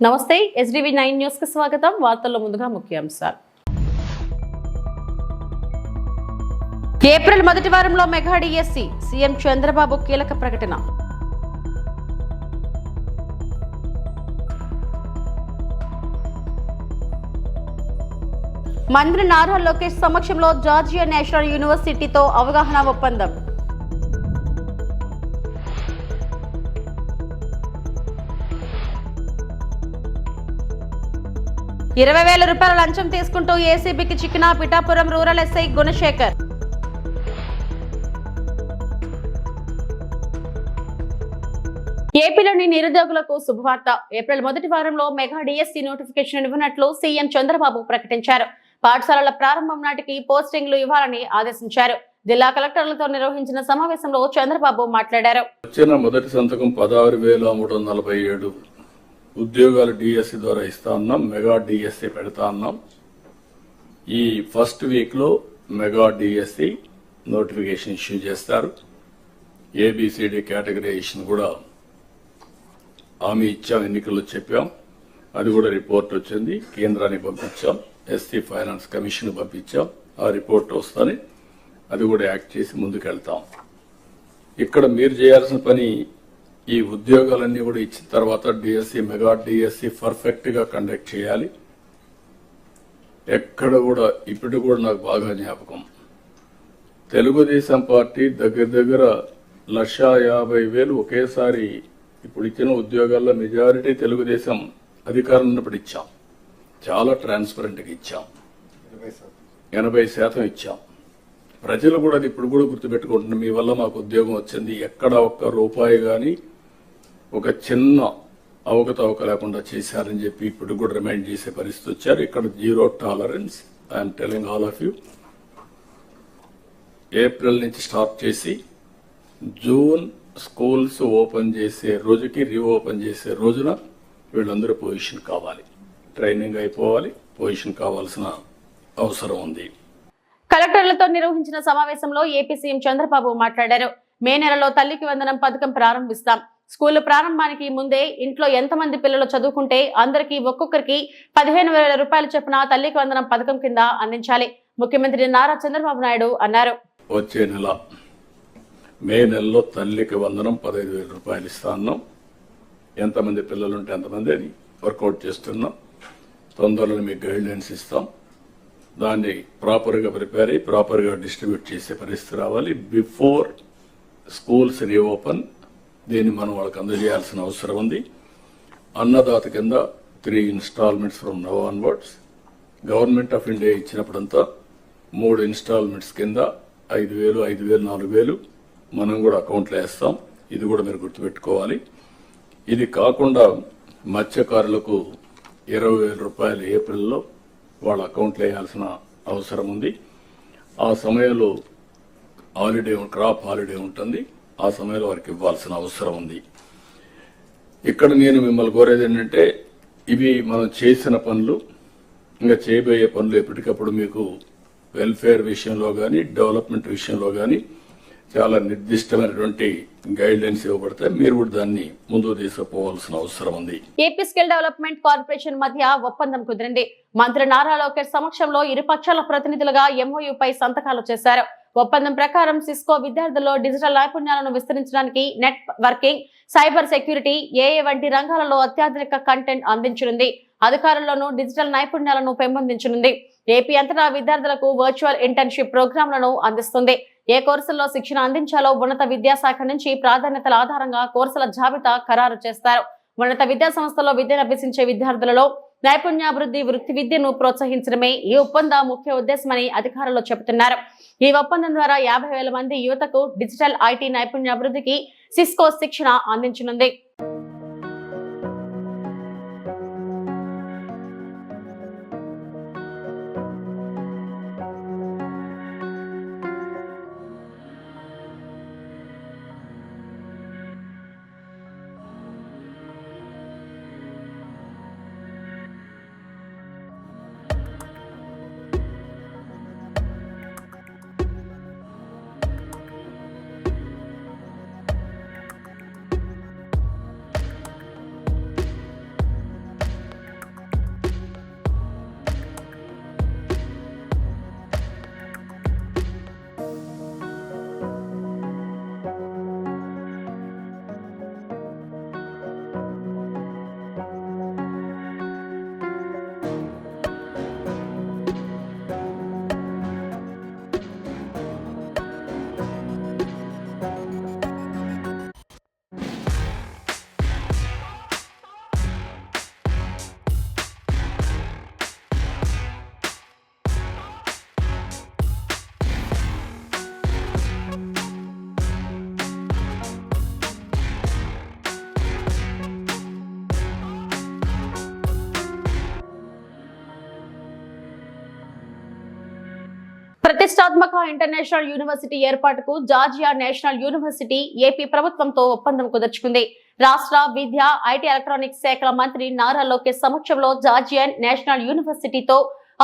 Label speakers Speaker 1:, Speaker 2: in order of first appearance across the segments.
Speaker 1: నమస్తే SDV9 news కి స్వాగతం. వార్తల్లో ముందుగా ముఖ్యాంశాలు. ఏప్రిల్ మొదటి వారంలో మెగా డిఎస్సి సీఎం చంద్రబాబు కీలక ప్రకటన. మంత్రి నారా లోకేష్ సమక్షంలో జార్జియా నేషనల్ యూనివర్సిటీతో అవగాహన ఒప్పందం. ₹20,000 లంచం తీసుకుంటూ ఏసీబీకి చిక్కిన పిఠాపురం రూరల్ ఎస్ఐ గుణశేఖర్. ఏపీలోని నిరుద్యోగులకు శుభవార్త. ఏప్రిల్ మొదటి వారంలో మెగా డిఎస్సి నోటిఫికేషన్ ఇవ్వనున్నట్లు సీఎం చంద్రబాబు ప్రకటించారు. పాఠశాలల ప్రారంభం నాటికి పోస్టింగ్లు ఇవ్వాలని ఆదేశించారు. జిల్లా కలెక్టర్లతో నిర్వహించిన సమావేశంలో చంద్రబాబు మాట్లాడారు.
Speaker 2: వచ్చిన మొదటి సంతకం 16,347 ఉద్యోగాలు డిఎస్సి ద్వారా ఇస్తా ఉన్నాం. మెగా డిఎస్సి పెడతా ఉన్నాం. ఈ ఫస్ట్ వీక్ లో మెగా డిఎస్సి నోటిఫికేషన్ ఇష్యూ చేస్తారు. ఏబిసిడి కేటగరైజేషన్ కూడా హామీ ఇచ్చాం, ఎన్నికల్లో చెప్పాం. అది కూడా రిపోర్ట్ వచ్చింది, కేంద్రానికి పంపించాం, ఎస్సీ ఫైనాన్స్ కమిషన్ పంపించాం. ఆ రిపోర్ట్ వస్తానే అది కూడా యాక్ట్ చేసి ముందుకెళ్తాం. ఇక్కడ మీరు చేయాల్సిన పని ఈ ఉద్యోగాలన్నీ కూడా ఇచ్చిన తర్వాత డిఎస్సి మెగా డిఎస్సి పర్ఫెక్ట్ గా కండక్ట్ చేయాలి. ఎక్కడ కూడా ఇప్పుడు కూడా నాకు బాగా జ్ఞాపకం, తెలుగుదేశం పార్టీ దగ్గర 1,50,000 ఒకేసారి ఇప్పుడు ఇచ్చిన ఉద్యోగాల్లో మెజారిటీ తెలుగుదేశం అధికారం ఉన్నప్పుడు ఇచ్చాం. చాలా ట్రాన్స్పరెంట్ గా ఇచ్చాం, 80% ఇచ్చాం. ప్రజలు కూడా అది ఇప్పుడు కూడా గుర్తుపెట్టుకుంటున్నారు. మీ వల్ల మాకు ఉద్యోగం వచ్చింది, ఎక్కడ ఒక్క రూపాయి గాని ఒక చిన్న అవకతవక లేకుండా చేశారని చెప్పి ఇప్పుడు కూడా రిమైండ్ చేసే పరిస్థితి వచ్చారు. ఇక్కడ zero tolerance. I'm telling all of you. April నుంచి స్టార్ట్ చేసి జూన్ స్కూల్స్ ఓపెన్ చేసే రోజుకి రీఓపెన్ చేసే రోజున వీళ్ళందరూ పొజిషన్ కావాలి, ట్రైనింగ్ అయిపోవాలి, పొజిషన్ కావాల్సిన అవసరం ఉంది.
Speaker 1: కలెక్టర్లతో నిర్వహించిన సమావేశంలో ఏపీ సీఎం చంద్రబాబు మాట్లాడారు. మే నెలలో తల్లికి వందనం పథకం ప్రారంభిస్తాం. స్కూలు ప్రారంభానికి ముందే ఇంట్లో ఎంతమంది పిల్లలు చదువుకుంటే అందరికీ ఒక్కొక్కరికి ₹15,000 చొప్పున తల్లికి వందనం పథకం కింద అందించాలి ముఖ్యమంత్రి నారా చంద్రబాబు నాయుడు అన్నారు.
Speaker 2: వచ్చే నెల మే నెలలో తల్లికి వందనం ₹15,000 ఇస్తాను. ఎంతమంది పిల్లలు ఉంటే ఎంతమంది అని వర్కౌట్ చేస్తున్నాం. తొందరలో మీకు గైడ్ లైన్స్ ఇస్తాం. దాన్ని ప్రాపర్ గా ప్రిపేర్ అయ్యి ప్రాపర్ గా డిస్ట్రిబ్యూట్ చేసే పరిస్థితి రావాలి. బిఫోర్ స్కూల్స్ రీఓపెన్ దీన్ని మనం వాళ్ళకి అందజేయాల్సిన అవసరం ఉంది. అన్నదాత కింద 3 instalments from now onwards. Government of India ఇచ్చినప్పుడంతా 3 ఇన్స్టాల్మెంట్స్ కింద 5,000, 5,000, 4,000 మనం కూడా అకౌంట్లో వేస్తాం. ఇది కూడా మీరు గుర్తుపెట్టుకోవాలి. ఇది కాకుండా మత్స్యకారులకు ₹20,000 ఏప్రిల్లో వాళ్ళ అకౌంట్లో వేయాల్సిన అవసరం ఉంది. ఆ సమయంలో క్రాప్ హాలిడే ఉంటుంది. ఆ సమయంలో వారికి ఇవ్వాల్సిన అవసరం ఉంది. ఇక్కడ నేను మిమ్మల్ని కోరేది ఏంటంటే, ఇవి మనం చేసిన పనులు, ఇంకా చేయబోయే పనులు ఎప్పటికప్పుడు మీకు వెల్ఫేర్ విషయంలో కానీ డెవలప్మెంట్ విషయంలో కానీ చాలా నిర్దిష్టమైనటువంటి గైడ్ లైన్స్ ఇవ్వబడతాయి. మీరు కూడా దాన్ని ముందుకు తీసుకుపోవాల్సిన అవసరం ఉంది.
Speaker 1: ఏపీ స్కిల్ డెవలప్మెంట్ కార్పొరేషన్ మధ్య ఒప్పందం కుదిరింది. మంత్రి నారా లోకేష్ సమక్షంలో ఇరు పక్షాల ప్రతినిధులుగా ఎంఓయూపై సంతకాలు చేశారు. ఒప్పందం ప్రకారం సిస్కో విద్యార్థుల్లో డిజిటల్ నైపుణ్యాలను విస్తరించడానికి నెట్ వర్కింగ్, సైబర్ సెక్యూరిటీ, ఏఏ వంటి రంగాలలో అత్యాధునిక కంటెంట్ అందించనుంది. అధికారుల్లోనూ డిజిటల్ నైపుణ్యాలను పెంపొందించనుంది. ఏపీ అంతటా విద్యార్థులకు వర్చువల్ ఇంటర్న్షిప్ ప్రోగ్రాంలను అందిస్తుంది. ఏ కోర్సుల్లో శిక్షణ అందించాలో ఉన్నత విద్యాశాఖ నుంచి ప్రాధాన్యతల ఆధారంగా కోర్సుల జాబితా ఖరారు చేస్తారు. ఉన్నత విద్యా సంస్థల్లో విద్యను అభ్యసించే విద్యార్థులలో నైపుణ్యాభివృద్ధి, వృత్తి విద్యను ప్రోత్సహించడమే ఈ ఒప్పంద ముఖ్య ఉద్దేశమని అధికారులు చెబుతున్నారు. ఈ ఒప్పందం ద్వారా 50,000 మంది యువతకు డిజిటల్ ఐటీ నైపుణ్యాభివృద్ధికి సిస్కో శిక్షణ అందించనుంది. ప్రతిష్టాత్మక ఇంటర్నేషనల్ యూనివర్సిటీ ఏర్పాటుకు జార్జియా నేషనల్ యూనివర్సిటీ ఏపీ ప్రభుత్వంతో ఒప్పందం కుదుర్చుకుంది. రాష్ట్ర విద్య, ఐటీ, ఎలక్ట్రానిక్స్ శాఖల మంత్రి నారా లోకేష్ సమక్షంలో జార్జియా నేషనల్ యూనివర్సిటీతో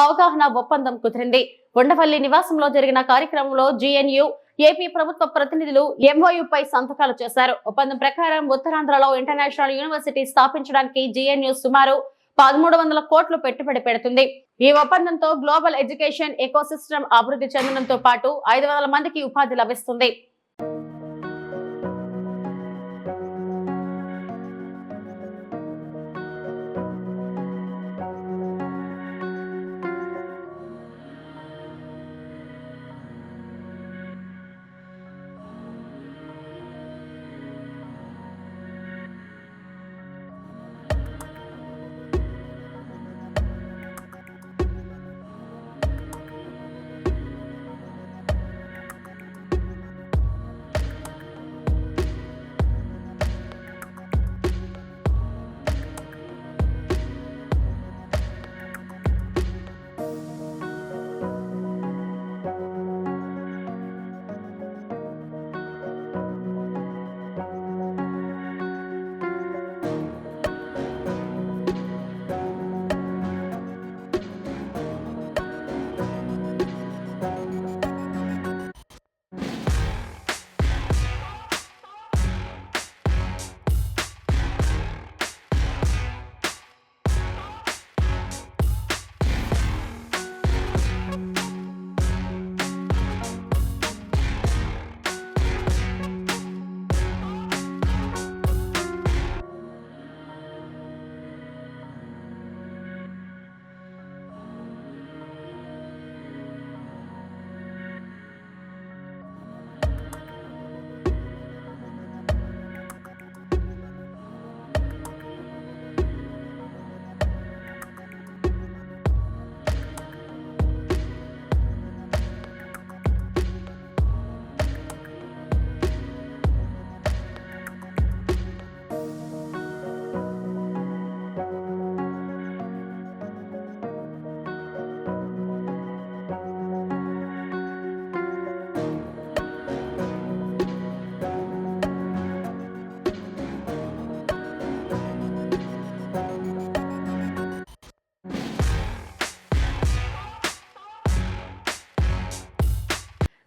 Speaker 1: అవగాహన ఒప్పందం కుదిరింది. ఉండవల్లి నివాసంలో జరిగిన కార్యక్రమంలో జీఎన్యూ, ఏపీ ప్రభుత్వ ప్రతినిధులు ఎంఓయూపై సంతకాలు చేశారు. ఒప్పందం ప్రకారం ఉత్తరాంధ్రలో ఇంటర్నేషనల్ యూనివర్సిటీ స్థాపించడానికి జీఎన్యూ సుమారు 1300 కోట్లు పెట్టుబడి పెడుతుంది. ఈ ఒప్పందంతో గ్లోబల్ ఎడ్యుకేషన్ ఎకోసిస్టమ్ అభివృద్ధి చెందడంతో పాటు 500 మందికి ఉపాధి లభిస్తుంది.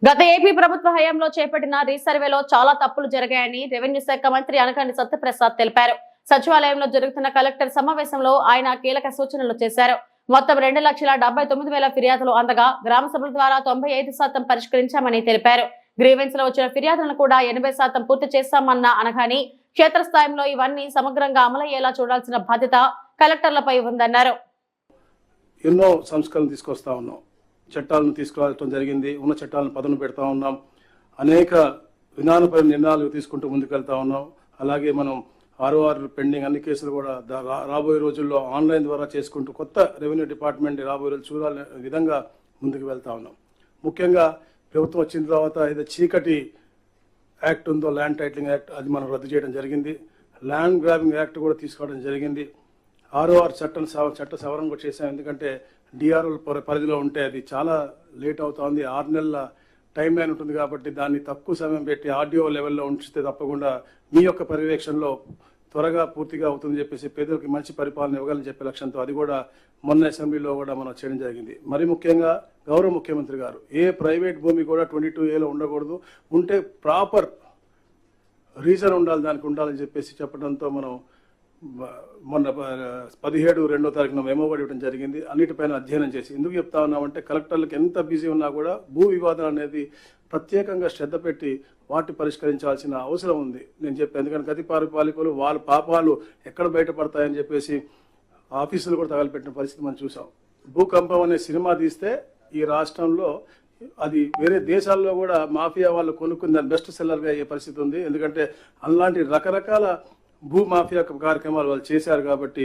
Speaker 1: గత ఏపీ ప్రభుత్వ హయాంలో చేపట్టిన రీసర్వేలో చాలా తప్పులు జరిగాయని రెవెన్యూ శాఖ మంత్రి అనకాని సత్యప్రసాద్ తెలిపారు. సచివాలయంలో జరుగుతున్న కలెక్టర్ సమావేశంలో ఆయన కీలక సూచనలు చేశారు. మొత్తం 2,79,000 ఫిర్యాదులు అందగా గ్రామ సభల ద్వారా 95% పరిష్కరించామని తెలిపారు. గ్రీవెన్స్ లో వచ్చిన ఫిర్యాదులను కూడా 80% పూర్తి చేశామన్న అనగాని క్షేత్రస్థాయిలో ఇవన్నీ సమగ్రంగా అమలయ్యేలా చూడాల్సిన బాధ్యత కలెక్టర్లపై ఉందన్నారు.
Speaker 3: ఎన్నో సంస్కరణలు తీసుకొస్తా ఉన్నాం, చట్టాలను తీసుకురావడం జరిగింది, ఉన్న చట్టాలను పదును పెడతా ఉన్నాం, అనేక విధానపరమైన నిర్ణయాలు తీసుకుంటూ ముందుకెళ్తా ఉన్నాం. అలాగే మనం ROR పెండింగ్ అన్ని కేసులు కూడా రాబోయే రోజుల్లో ఆన్లైన్ ద్వారా చేసుకుంటూ కొత్త రెవెన్యూ డిపార్ట్మెంట్ రాబోయే రోజులు చూడాలనే విధంగా ముందుకు వెళ్తా ఉన్నాం. ముఖ్యంగా ప్రభుత్వం వచ్చిన తర్వాత ఏదో చీకటి యాక్ట్ ఉందో, ల్యాండ్ టైటిలింగ్ యాక్ట్, అది మనం రద్దు చేయడం జరిగింది. ల్యాండ్ గ్రాబింగ్ యాక్ట్ కూడా తీసుకోవడం జరిగింది. ROR చట్ట సవరణ కూడా చేశాం. ఎందుకంటే డిఆర్ఓ పరిధిలో ఉంటే అది చాలా లేట్ అవుతుంది. 6 నెలల టైం లైన్ ఉంటుంది కాబట్టి దాన్ని తక్కువ సమయం పెట్టి ఆర్డీఓ లెవెల్లో ఉంచితే తప్పకుండా మీ యొక్క పర్యవేక్షణలో త్వరగా పూర్తిగా అవుతుందని చెప్పేసి పేదలకు మంచి పరిపాలన ఇవ్వగలని చెప్పే లక్ష్యంతో అది కూడా మొన్న అసెంబ్లీలో కూడా మనం చేయడం జరిగింది. మరి ముఖ్యంగా గౌరవ ముఖ్యమంత్రి గారు ఏ ప్రైవేట్ భూమి కూడా 22A ఉండకూడదు, ఉంటే ప్రాపర్ రీజన్ ఉండాలి, దానికి ఉండాలని చెప్పేసి చెప్పడంతో మనం మొన్న 17/2 మెమో కూడా ఇవ్వడం జరిగింది. అన్నిటిపైన అధ్యయనం చేసి ఎందుకు చెప్తా ఉన్నామంటే కలెక్టర్లకు ఎంత బిజీ ఉన్నా కూడా భూ వివాదం అనేది ప్రత్యేకంగా శ్రద్ధ పెట్టి వాటి పరిష్కరించాల్సిన అవసరం ఉంది నేను చెప్పాను. ఎందుకంటే గతి పాలికలు వాళ్ళ పాపాలు ఎక్కడ బయటపడతాయని చెప్పేసి ఆఫీసులు కూడా తగలపెట్టిన పరిస్థితి మనం చూసాం. భూకంపం అనే సినిమా తీస్తే ఈ రాష్ట్రంలో అది వేరే దేశాల్లో కూడా మాఫియా వాళ్ళు కొనుక్కుని దాని బెస్ట్ సెల్లర్గా అయ్యే పరిస్థితి ఉంది. ఎందుకంటే అలాంటి రకరకాల భూ మాఫియా కార్యక్రమాలు వాళ్ళు చేశారు కాబట్టి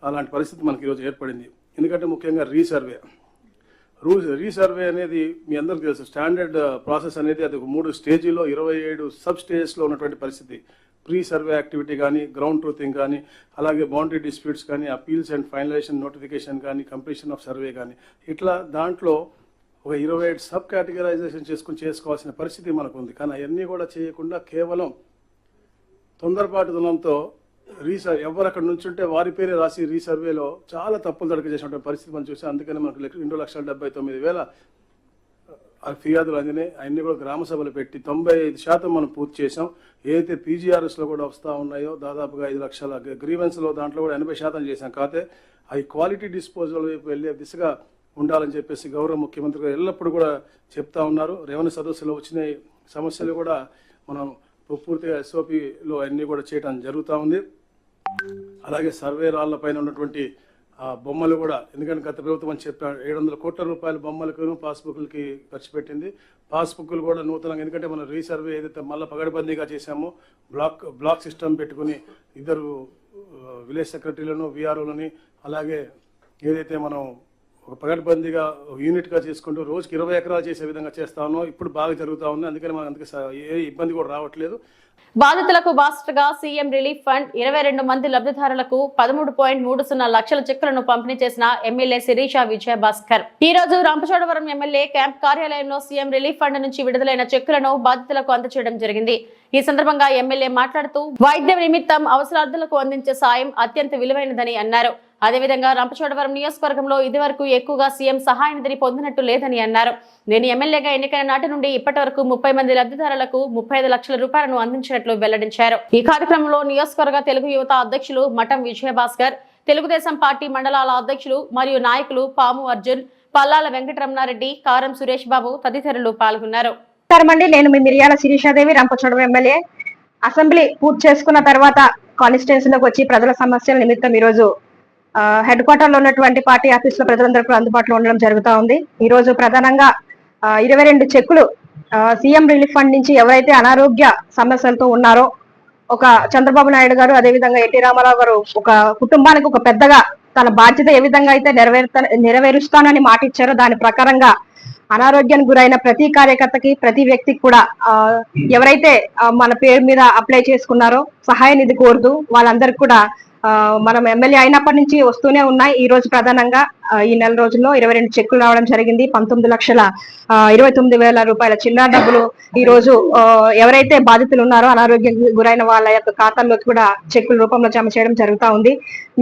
Speaker 3: అలాంటి పరిస్థితి మనకి ఈరోజు ఏర్పడింది. ఎందుకంటే ముఖ్యంగా రీసర్వే అనేది మీ అందరికీ తెలుసు. స్టాండర్డ్ ప్రాసెస్ అనేది అది 3 స్టేజీలో 27 సబ్ స్టేజెస్లో ఉన్నటువంటి పరిస్థితి. ప్రీ సర్వే యాక్టివిటీ కానీ, గ్రౌండ్ ట్రూతింగ్ కానీ, అలాగే బౌండరీ డిస్ప్యూట్స్ కానీ, అపీల్స్ అండ్ ఫైనలైజేషన్ నోటిఫికేషన్ కానీ, కంప్లీషన్ ఆఫ్ సర్వే కానీ, ఇట్లా దాంట్లో ఒక 27 సబ్ కేటగరైజేషన్ చేసుకోవాల్సిన పరిస్థితి మనకు ఉంది. కానీ అవన్నీ కూడా చేయకుండా కేవలం తొందరపాటుదనంతో ఎవరు అక్కడ నుంచుంటే వారి పేరే రాసి రీసర్వేలో చాలా తప్పులు తడక చేసినటువంటి పరిస్థితి మనం చూసాం. అందుకని మనకు 2,79,000 ఫిర్యాదులు అందినాయి. అవన్నీ కూడా గ్రామ సభలు పెట్టి 95% మనం పూర్తి చేసాం. ఏదైతే పీజీఆర్ఎస్లో కూడా వస్తూ ఉన్నాయో దాదాపుగా 5 లక్షల గ్రీవెన్స్లో దాంట్లో కూడా 80% చేశాం. కాకపోతే అవి క్వాలిటీ డిస్పోజల్ వైపు వెళ్ళే దిశగా ఉండాలని చెప్పేసి గౌరవ ముఖ్యమంత్రి గారు ఎల్లప్పుడూ కూడా చెప్తా ఉన్నారు. రెవెన్యూ సదస్సులో వచ్చిన సమస్యలు కూడా మనం పూర్తిగా ఎస్ఓపిలో అన్నీ కూడా చేయడం జరుగుతూ ఉంది. అలాగే సర్వే రాళ్ల పైన ఉన్నటువంటి బొమ్మలు కూడా, ఎందుకంటే గత ప్రభుత్వం అని చెప్పారు 700 కోట్ల రూపాయల బొమ్మలకు పాస్బుక్లకి ఖర్చు పెట్టింది. పాస్బుక్లు కూడా నూతనంగా, ఎందుకంటే మనం రీసర్వే ఏదైతే మళ్ళీ పగడబందీగా చేశామో బ్లాక్ సిస్టమ్ పెట్టుకుని 2 విలేజ్ సెక్రటరీలను విఆర్ఓలని అలాగే ఏదైతే మనం ఒక పగడబందీగా యూనిట్గా చేసుకుంటూ రోజుకి 20 ఎకరాలు చేసే విధంగా చేస్తా ఉన్నాం. ఇప్పుడు బాగా జరుగుతూ ఉంది. అందుకని మనకు అందుకే ఏ ఇబ్బంది కూడా రావట్లేదు.
Speaker 1: బాధితులకు బాస్టర్గా సీఎం రిలీఫ్ ఫండ్ 22 మంది లబ్ధిదారులకు 13.30 లక్షల చెక్కులను పంపిణీ చేసిన ఎమ్మెల్యే శిరీష విజయభాస్కర్ ఈ రోజు రంపచోడవరం ఎమ్మెల్యే క్యాంప్ కార్యాలయంలో సీఎం రిలీఫ్ ఫండ్ నుంచి విడుదలైన చెక్కులను బాధితులకు అందజేయడం జరిగింది. ఈ సందర్భంగా ఎమ్మెల్యే మాట్లాడుతూ వైద్యం నిమిత్తం అవసరార్థులకు అందించే సాయం అత్యంత విలువైనదని అన్నారు. అదేవిధంగా రంపచోడవరం నియోజకవర్గంలో ఇదివరకు ఎక్కువగా సీఎం సహాయ నిధిని పొందినట్టు లేదని అన్నారు. నేను ఎమ్మెల్యేగా ఎన్నికైన నాటి నుండి ఇప్పటి వరకు 30 మంది లబ్ధిదారులకు 35 లక్షల రూపాయలను అందించినట్లు వెల్లడించారు. ఈ కార్యక్రమంలో నియోజకవర్గ తెలుగు యువత అధ్యక్షులు మఠం విజయభాస్కర్, తెలుగుదేశం పార్టీ మండలాల అధ్యక్షులు మరియు నాయకులు పాము అర్జున్, పల్లాల వెంకటరమణారెడ్డి, కారం సురేష్ బాబు తదితరులు పాల్గొన్నారు.
Speaker 4: నేను మీ మిర్యాల శిరీషాదేవి, రంపచోడవరం ఎమ్మెల్యే. అసెంబ్లీ పూర్తి చేసుకున్న తర్వాత కాన్స్టిట్యున్సీలోకి వచ్చి ప్రజల సమస్యల నిమిత్తం ఈ రోజు హెడ్ క్వార్టర్ లో ఉన్నటువంటి పార్టీ ఆఫీస్ లో ప్రజలందరూ అందుబాటులో ఉండడం జరుగుతూ ఉంది. ఈ రోజు ప్రధానంగా 22 చెక్కులు సీఎం రిలీఫ్ ఫండ్ నుంచి ఎవరైతే అనారోగ్య సమస్యలతో ఉన్నారో, ఒక చంద్రబాబు నాయుడు గారు అదేవిధంగా ఎన్టీ రామారావు గారు ఒక కుటుంబానికి ఒక పెద్దగా తన బాధ్యత ఏ విధంగా అయితే నెరవేరుస్తానని మాట ఇచ్చారో దాని ప్రకారంగా అనారోగ్యానికి గురైన ప్రతి కార్యకర్తకి ప్రతి వ్యక్తికి కూడా ఎవరైతే మన పేరు మీద అప్లై చేసుకున్నారో సహాయ నిధి కోరుతూ వాళ్ళందరికీ కూడా మనం ఎమ్మెల్యే అయినప్పటి నుంచి వస్తూనే ఉన్నాయి. ఈ రోజు ప్రధానంగా ఈ నెల రోజుల్లో 22 చెక్కులు రావడం జరిగింది. 19,29,000 రూపాయల చిల్లర డబ్బులు ఈ రోజు ఎవరైతే బాధితులు ఉన్నారో అనారోగ్యం గురైన వాళ్ళ యొక్క ఖాతాల్లోకి కూడా చెక్కుల రూపంలో జమ చేయడం జరుగుతా ఉంది.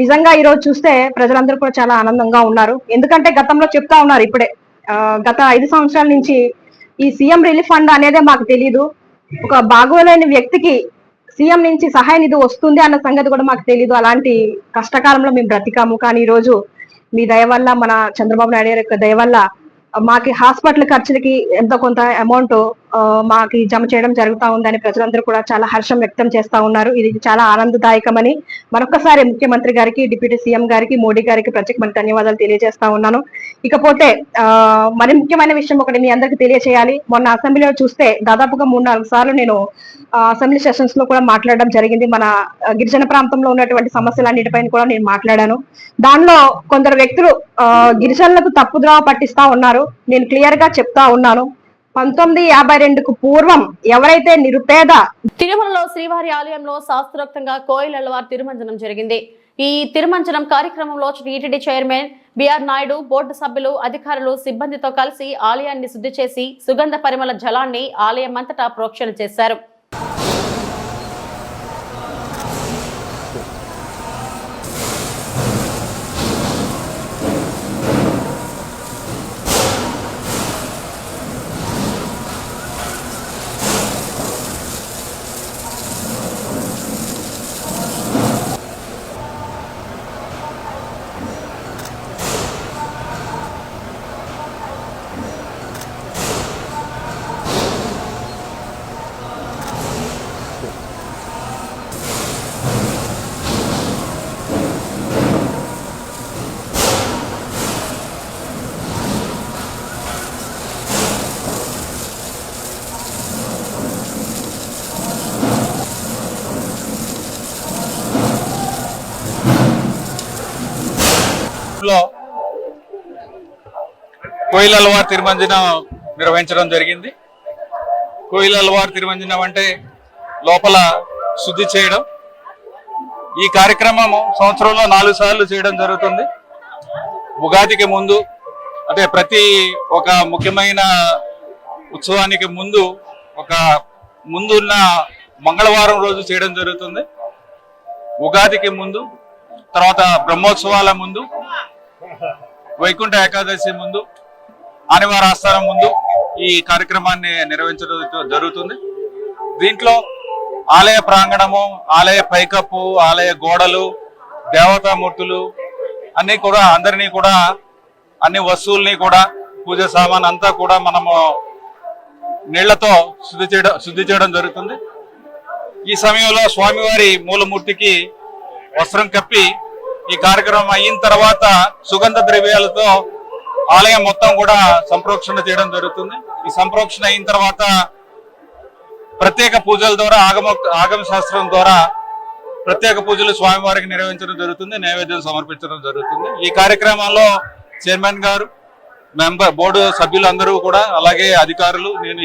Speaker 4: నిజంగా ఈ రోజు చూస్తే ప్రజలందరూ కూడా చాలా ఆనందంగా ఉన్నారు. ఎందుకంటే గతంలో చెప్తా ఉన్నారు, ఇప్పుడే గత 5 సంవత్సరాల నుంచి ఈ సీఎం రిలీఫ్ ఫండ్ అనేదే మాకు తెలియదు, ఒక బాగోలేని వ్యక్తికి సీఎం నుంచి సహాయ నిధి వస్తుంది అన్న సంగతి కూడా మాకు తెలియదు. అలాంటి కష్టకాలంలో మేము బ్రతికాము. కానీ ఈ రోజు మీ దయ వల్ల, మన చంద్రబాబు నాయుడు యొక్క దయ వల్ల మాకి హాస్పిటల్ ఖర్చులకి ఎంతో కొంత అమౌంట్ మాకి జమ చేయడం జరుగుతూ ఉందని ప్రజలందరూ కూడా చాలా హర్షం వ్యక్తం చేస్తా ఉన్నారు. ఇది చాలా ఆనందదాయకమని మరొకసారి ముఖ్యమంత్రి గారికి, డిప్యూటీ సీఎం గారికి, మోడీ గారికి ప్రత్యేకమైన ధన్యవాదాలు తెలియజేస్తా ఉన్నాను. ఇకపోతే మరి ముఖ్యమైన విషయం ఒకటి మీ అందరికి తెలియచేయాలి. మొన్న అసెంబ్లీలో చూస్తే దాదాపుగా 3-4 సార్లు నేను అసెంబ్లీ సెషన్స్ లో కూడా మాట్లాడడం జరిగింది. మన గిరిజన ప్రాంతంలో ఉన్నటువంటి సమస్యలన్నిటిపైన కూడా నేను మాట్లాడాను. దానిలో కొందరు వ్యక్తులు గిరిజనులకు తప్పుద్రోవ పట్టిస్తా ఉన్నారు. నేను క్లియర్ గా చెప్తా ఉన్నాను, 1952కు పూర్వం ఎవరైతే నిరుపేద
Speaker 1: తిరుమలలో శ్రీవారి ఆలయంలో శాస్త్రోక్తంగా కోయిలవారి తిరుమంజనం జరిగింది. ఈ తిరుమంజనం కార్యక్రమంలో TTD chairman BR Naidu, board సభ్యులు, అధికారులు, సిబ్బందితో కలిసి ఆలయాన్ని శుద్ధి చేసి సుగంధ పరిమళ జలాన్ని ఆలయం అంతటా ప్రోక్షణ చేశారు.
Speaker 5: కోయిలవారి తిరుమంజనం నిర్వహించడం జరిగింది. కోయిలవారి తిరుమంజనం అంటే లోపల శుద్ధి చేయడం. ఈ కార్యక్రమం సంవత్సరంలో 4 సార్లు చేయడం జరుగుతుంది. ఉగాదికి ముందు, అంటే ప్రతి ఒక ముఖ్యమైన ఉత్సవానికి ముందు ముందున్న మంగళవారం రోజు చేయడం జరుగుతుంది. ఉగాదికి ముందు, తర్వాత బ్రహ్మోత్సవాల ముందు, వైకుంఠ ఏకాదశి ముందు, ఆదివార ఆస్థానం ముందు ఈ కార్యక్రమాన్ని నిర్వహించడం జరుగుతుంది. దీంట్లో ఆలయ ప్రాంగణము, ఆలయ పైకప్పు, ఆలయ గోడలు, దేవతామూర్తులు అన్ని కూడా అందరినీ కూడా అన్ని వస్తువుల్ని కూడా పూజ సామాన్ అంతా కూడా మనము నీళ్లతో శుద్ధి చేయడం జరుగుతుంది. ఈ సమయంలో స్వామివారి మూలమూర్తికి వస్త్రం కప్పి ఈ కార్యక్రమం అయిన తర్వాత సుగంధ ద్రవ్యాలతో ఆలయం మొత్తం కూడా సంప్రోక్షణ చేయడం జరుగుతుంది. ఈ సంప్రోక్షణ అయిన తర్వాత ప్రత్యేక పూజల ద్వారా ఆగమ శాస్త్రం ద్వారా ప్రత్యేక పూజలు స్వామివారికి నిర్వహించడం జరుగుతుంది. నైవేద్యం సమర్పించడం జరుగుతుంది. ఈ కార్యక్రమంలో చైర్మన్ గారు, బోర్డు సభ్యులు అందరూ కూడా, అలాగే అధికారులు, నేను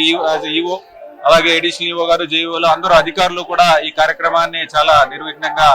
Speaker 5: ఈఓ, అలాగే ఎడిషనల్ ఈఓ గారు, జేఈఓలు అందరూ అధికారులు కూడా ఈ కార్యక్రమాన్ని చాలా నిర్విఘ్నంగా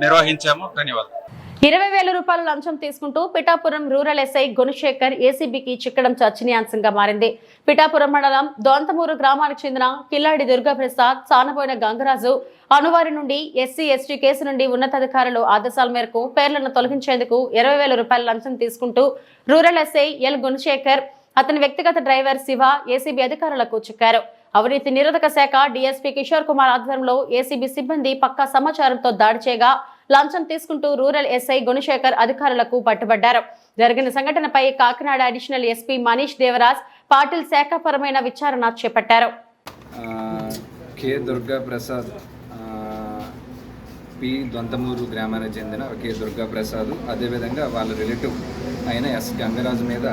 Speaker 5: నిర్వహించాము. ధన్యవాదాలు.
Speaker 1: 20,000 రూపాయల లంచం తీసుకుంటూ పిఠాపురం రూరల్ ఎస్ఐ గుణశేఖర్ ఏసీబీకి చిక్కడం చర్చనీయాంశంగా మారింది. పిఠాపురం మండలం దొంతమూరు గ్రామానికి చెందిన కిల్లాడి దుర్గాప్రసాద్, సానబోయిన గంగరాజు అనువారి నుండి ఎస్సీ ఎస్టీ కేసు నుండి ఉన్నతాధికారులు ఆదేశాల మేరకు పేర్లను తొలగించేందుకు 20,000 రూపాయల లంచం తీసుకుంటూ రూరల్ ఎస్ఐ ఎల్ గుణశేఖర్, అతని వ్యక్తిగత డ్రైవర్ శివ ఏసీబీ అధికారులకు చిక్కారు. అవినీతి నిరోధక శాఖ డీఎస్పీ కిషోర్ కుమార్ ఆధ్వర్యంలో ఏసీబీ సిబ్బంది పక్కా సమాచారంతో దాడి చేయగా లంచం తీసుకుంటూ రూరల్ ఎస్ఐ గుణశేఖర్ అధికారులకు పట్టుబడ్డారు. జరిగిన సంఘటనపై కాకినాడ అడిషనల్ ఎస్పీ మనీష్ దేవరాజ్ పాటిల్ శాఖపరమైన విచారణ చేపట్టారు.
Speaker 6: కె దుర్గాప్రసాద్, పి దొంతమూరు గ్రామానికి చెందిన కె దుర్గాప్రసాద్, అదేవిధంగా వాళ్ళ రిలేటివ్ అయిన ఎస్ గంగరాజు మీద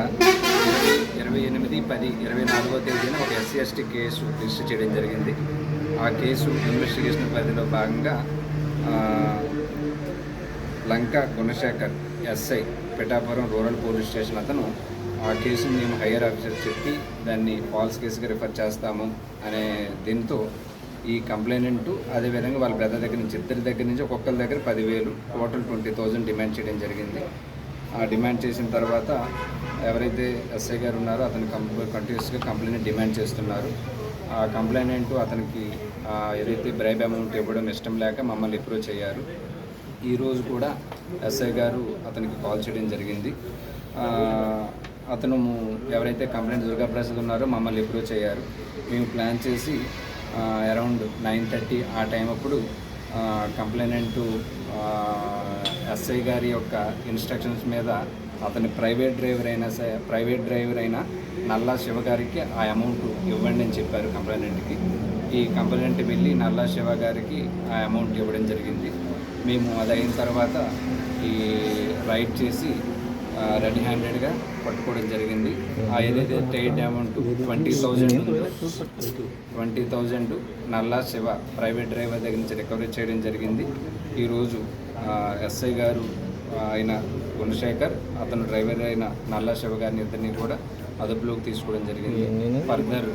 Speaker 6: 28/10/24 తేదీన ఒక ఎస్సీ ఎస్టీ కేసు రిజిస్టర్ చేయడం జరిగింది. ఆ కేసు ఇన్వెస్టిగేషన్ పరిధిలో భాగంగా Lanka Gunasekhar SI Pithapuram rural police station అతను ఆ కేసును మేము హైయర్ ఆఫీసర్ చెప్పి దాన్ని ఫాల్స్ కేసుగా రిఫర్ చేస్తాము అనే దీంతో ఈ కంప్లైనెంట్ అదేవిధంగా వాళ్ళ బ్రదర్ దగ్గర నుంచి, ఇద్దరి దగ్గర నుంచి ఒక్కొక్కరి దగ్గర 10,000 టోటల్ 20,000 డిమాండ్ చేయడం జరిగింది. ఆ డిమాండ్ చేసిన తర్వాత ఎవరైతే ఎస్ఐ గారు ఉన్నారో అతను కంటిన్యూస్గా కంప్లైంట్ డిమాండ్ చేస్తున్నారు. ఆ కంప్లైనెంట్ అతనికి ఏదైతే బ్రైబ్ అమౌంట్ ఇవ్వడం ఇష్టం లేక మమ్మల్ని అప్రోచ్ అయ్యారు. ఈరోజు కూడా ఎస్ఐ గారు అతనికి కాల్ చేయడం జరిగింది. అతను ఎవరైతే కంప్లైంట్ దుర్గాప్రసాద్ ఉన్నారో మమ్మల్ని అప్రోచ్ అయ్యారు. మేము ప్లాన్ చేసి అరౌండ్ 9:30 ఆ టైం అప్పుడు కంప్లైనెంట్ ఎస్ఐ గారి యొక్క ఇన్స్ట్రక్షన్స్ మీద అతని ప్రైవేట్ డ్రైవర్ అయిన నల్లా శివ గారికి ఆ అమౌంట్ ఇవ్వండి అని చెప్పారు కంప్లైనెంట్కి. ఈ కంప్లైనెంట్ వెళ్ళి నల్లా శివ గారికి ఆ అమౌంట్ ఇవ్వడం జరిగింది. మేము అది అయిన తర్వాత ఈ రైడ్ చేసి రెడీ హ్యాండెడ్గా పట్టుకోవడం జరిగింది. ఆ ఏదైతే టైడ్ అమౌంట్ 20,000 నల్లా శివ ప్రైవేట్ డ్రైవర్ దగ్గర నుంచి రికవరీ చేయడం జరిగింది. ఈరోజు ఎస్ఐ గారు అయిన గుణశేఖర్, అతను డ్రైవర్ అయిన నల్లా శివ గారిని ఇద్దరిని కూడా అదుపులోకి తీసుకోవడం జరిగింది. ఫర్దర్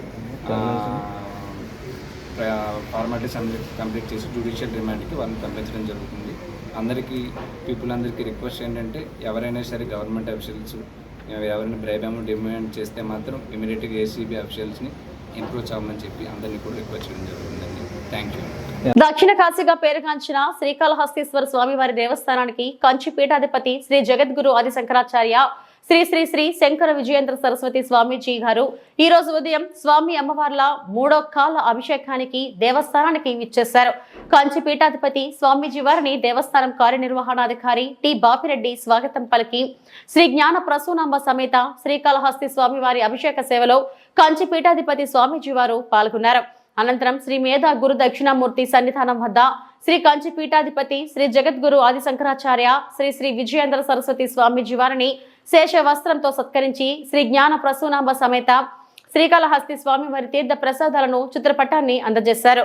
Speaker 6: ఫార్మాలిటీస్ కంప్లీట్ చేసి జ్యుడిషియల్ రిమాండ్కి వాళ్ళని పంపించడం జరుగుతుంది. పీపుల్ అందరికీ రిక్వెస్ట్ ఏంటంటే ఎవరైనా సరే గవర్నమెంట్ అఫీషియల్స్ ఎవరైనా బ్రైబ్ అమౌంట్ డిమాండ్ చేస్తే మాత్రం ఇమీడియట్గా ఏసీబీ అఫీషియల్స్ని ఇంప్రూవ్ అవ్వమని చెప్పి అందరినీ కూడా రిక్వెస్ట్ చేయడం జరుగుతుందండి. Thank you.
Speaker 1: దక్షిణ కాశీగా పేరుగాంచిన శ్రీకాళహస్తీశ్వర స్వామివారి దేవస్థానానికి కంచి పీఠాధిపతి శ్రీ జగద్గురు ఆది శంకరాచార్య శ్రీ శ్రీ శ్రీ శంకర విజయేంద్ర సరస్వతి స్వామీజీ గారు ఈ రోజు ఉదయం స్వామి అమ్మవార్ల 3వ కాల అభిషేకానికి దేవస్థానానికి విచ్చేశారు. కంచి పీఠాధిపతి స్వామీజీ వారిని దేవస్థానం కార్యనిర్వహణాధికారి టి బాపిరెడ్డి స్వాగతం పలికి శ్రీ జ్ఞాన ప్రసూనాంబ సమేత శ్రీకాళహస్తి స్వామివారి అభిషేక సేవలో కంచి పీఠాధిపతి స్వామీజీ వారు పాల్గొన్నారు. అనంతరం శ్రీ మేధా గురు దక్షిణామూర్తి సన్నిధానం వద్ద శ్రీ కంచి పీఠాధిపతి శ్రీ జగద్గురు ఆది శంకరాచార్య శ్రీ శ్రీ విజయేంద్ర సరస్వతి స్వామీజీ వారిని శేష వస్త్రంతో సత్కరించి శ్రీ జ్ఞాన ప్రసూనాంబ సమేత శ్రీకాళహస్తి స్వామివారి తీర్థ ప్రసాదాలను చిత్రపటాన్ని అందజేశారు.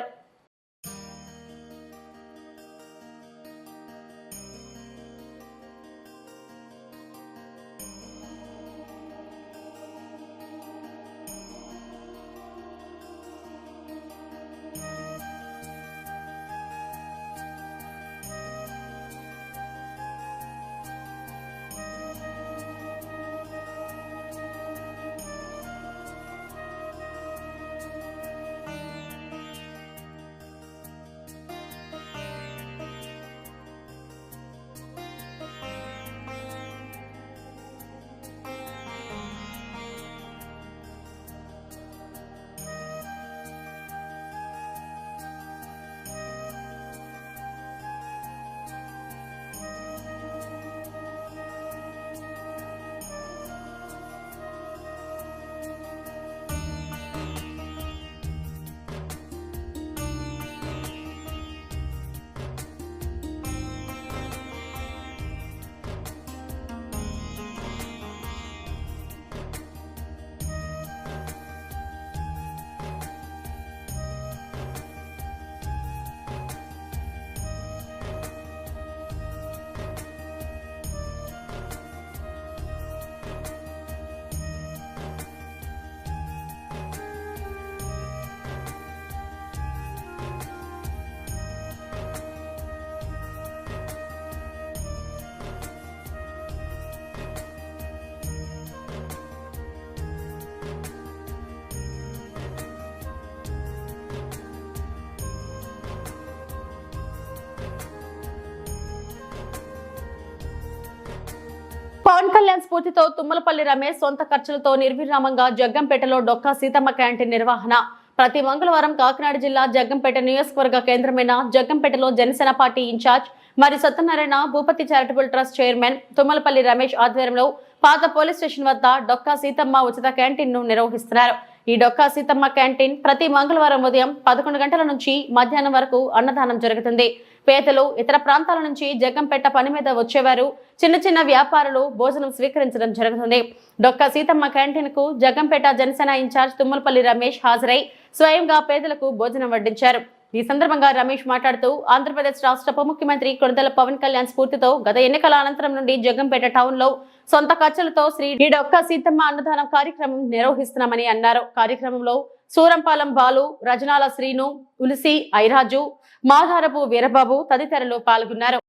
Speaker 1: పవన్ కళ్యాణ్ స్ఫూర్తితో తుమ్మలపల్లి రమేష్ సొంత ఖర్చులతో నిర్విరామంగా జగ్గంపేటలో డొక్కా సీతమ్మ క్యాంటీన్ నిర్వహణ. ప్రతి మంగళవారం కాకినాడ జిల్లా జగ్గంపేట నియోజకవర్గ కేంద్రమైన జగ్గంపేటలో జనసేన పార్టీ ఇన్ఛార్జ్ మరి Satyanarayana Bhupathi charitable trust chairman Tummalapalli Ramesh ఆధ్వర్యంలో పాత పోలీస్ స్టేషన్ వద్ద డొక్కా సీతమ్మ ఉచిత క్యాంటీన్ ను నిర్వహిస్తున్నారు. ఈ డొక్కా సీతమ్మ క్యాంటీన్ ప్రతి మంగళవారం ఉదయం 11 గంటల నుంచి మధ్యాహ్నం వరకు అన్నదానం జరుగుతుంది. పేదలు ఇతర ప్రాంతాల నుంచి జగ్గంపేట పని మీద వచ్చేవారు, చిన్న వ్యాపారులు భోజనం స్వీకరించడం జరుగుతుంది. డొక్కా సీతమ్మ క్యాంటీన్ కు జగ్గంపేట జనసేన ఇన్ఛార్జ్ తుమ్మలపల్లి రమేష్ హాజరై స్వయంగా పేదలకు భోజనం వడ్డించారు. ఈ సందర్భంగా రమేష్ మాట్లాడుతూ ఆంధ్రప్రదేశ్ రాష్ట్ర ఉప ముఖ్యమంత్రి కొణిదెల పవన్ కళ్యాణ్ స్ఫూర్తితో గత ఎన్నికల అనంతరం నుండి జగ్గంపేట టౌన్ లో సొంత ఖర్చులతో శ్రీ డొక్కా సీతమ్మ అన్నదానం కార్యక్రమం నిర్వహిస్తున్నామని అన్నారు. కార్యక్రమంలో సూరంపాలెం బాలు, రజనాల శ్రీను, ఉలిసి ఐరాజు, మాధారపు వీరబాబు తదితరులు పాల్గొన్నారు.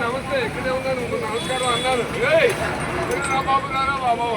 Speaker 7: నమస్తే ఇక్కడే ఉన్నాను. నమస్కారం అన్నాను. బాబు నారా బాబు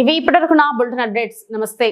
Speaker 1: ఇవి ఇప్పటివరకు నా బులెటిన్ అప్డేట్స్. నమస్తే.